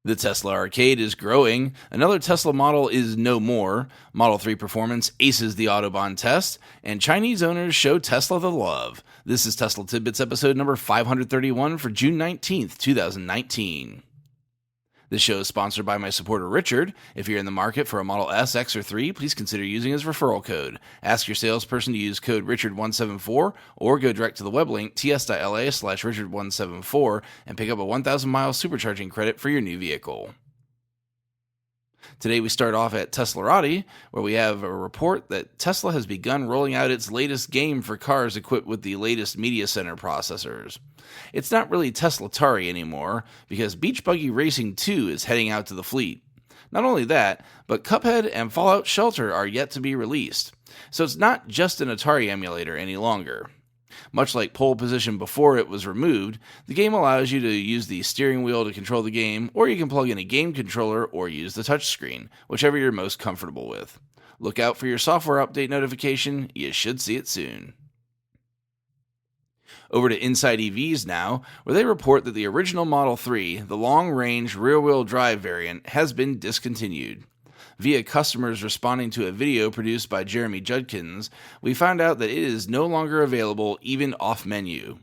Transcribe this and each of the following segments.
The Tesla arcade is growing. Another Tesla model is no more. Model 3 performance aces the Autobahn Test. And Chinese owners show Tesla the love. This is Tesla Tidbits episode number 531 for June 19th, 2019. This show is sponsored by my supporter Richard. If you're in the market for a Model S, X, or 3, please consider using his referral code. Ask your salesperson to use code Richard174 or go direct to the web link ts.la/Richard174 and pick up a 1,000-mile supercharging credit for your new vehicle. Today we start off at Teslarati, where we have a report that Tesla has begun rolling out its latest game for cars equipped with the latest media center processors. It's not really Teslatari anymore, because Beach Buggy Racing 2 is heading out to the fleet. Not only that, but Cuphead and Fallout Shelter are yet to be released, so it's not just an Atari emulator any longer. Much like Pole Position before it was removed, the game allows you to use the steering wheel to control the game, or you can plug in a game controller or use the touchscreen, whichever you're most comfortable with. Look out for your software update notification, you should see it soon. Over to Inside EVs now, where they report that the original Model 3, the long-range rear-wheel drive variant, has been discontinued. Via customers responding to a video produced by Jeremy Judkins, we found out that it is no longer available even off-menu.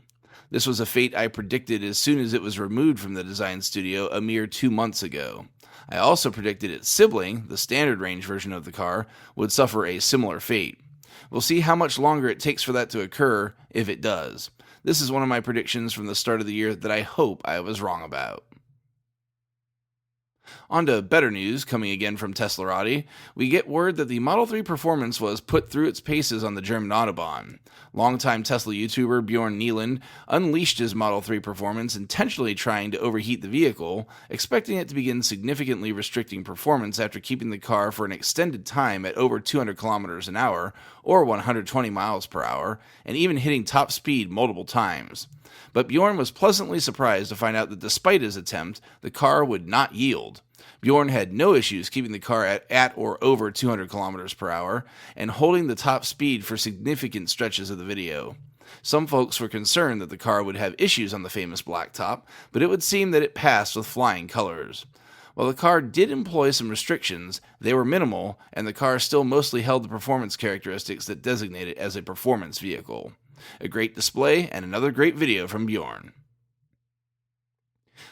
This was a fate I predicted as soon as it was removed from the design studio a mere 2 months ago. I also predicted its sibling, the standard range version of the car, would suffer a similar fate. We'll see how much longer it takes for that to occur, if it does. This is one of my predictions from the start of the year that I hope I was wrong about. On to better news, coming again from Teslarati, we get word that the Model 3 performance was put through its paces on the German Autobahn. Longtime Tesla YouTuber Bjorn Nieland unleashed his Model 3 performance, intentionally trying to overheat the vehicle, expecting it to begin significantly restricting performance after keeping the car for an extended time at over 200 kilometers an hour, or 120 miles per hour, and even hitting top speed multiple times. But Bjorn was pleasantly surprised to find out that despite his attempt, the car would not yield. Bjorn had no issues keeping the car at or over 200 kilometers per hour and holding the top speed for significant stretches of the video. Some folks were concerned that the car would have issues on the famous blacktop, but it would seem that it passed with flying colors. While the car did employ some restrictions, they were minimal, and the car still mostly held the performance characteristics that designate it as a performance vehicle. A great display and another great video from Bjorn.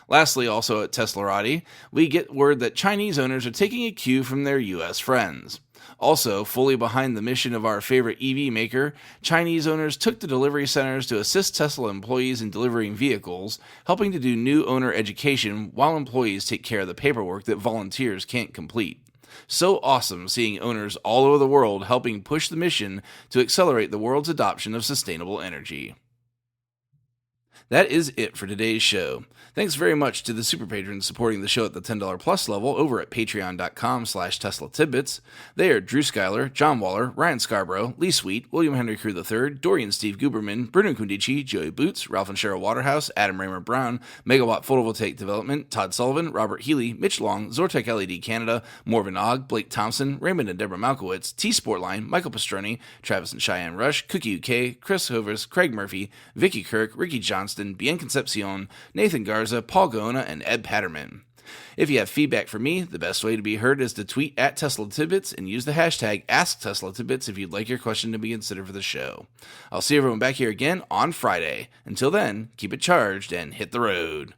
Lastly, also at Teslarati, we get word that Chinese owners are taking a cue from their US friends. Also, fully behind the mission of our favorite EV maker, Chinese owners took to delivery centers to assist Tesla employees in delivering vehicles, helping to do new owner education while employees take care of the paperwork that volunteers can't complete. So awesome seeing owners all over the world helping push the mission to accelerate the world's adoption of sustainable energy. That is it for today's show. Thanks very much to the super patrons supporting the show at the $10 plus level over at patreon.com/Tesla Tidbits. They are Drew Schuyler, John Waller, Ryan Scarborough, Lee Sweet, William Henry Crew III, Dorian Steve Guberman, Bruno Kundichi, Joey Boots, Ralph and Cheryl Waterhouse, Adam Raymer Brown, Megawatt Photovoltaic Development, Todd Sullivan, Robert Healy, Mitch Long, Zortec LED Canada, Morvan Ogg, Blake Thompson, Raymond and Deborah Malkowitz, T Sportline, Michael Pastroni, Travis and Cheyenne Rush, Cookie UK, Chris Hovers, Craig Murphy, Vicky Kirk, Ricky Johnston, Bien Concepcion, Nathan Garza, Paul Goona, and Ed Patterman. If you have feedback for me, the best way to be heard is to tweet at Tesla Tidbits and use the hashtag AskTeslaTidbits if you'd like your question to be considered for the show. I'll see everyone back here again on Friday. Until then, keep it charged and hit the road.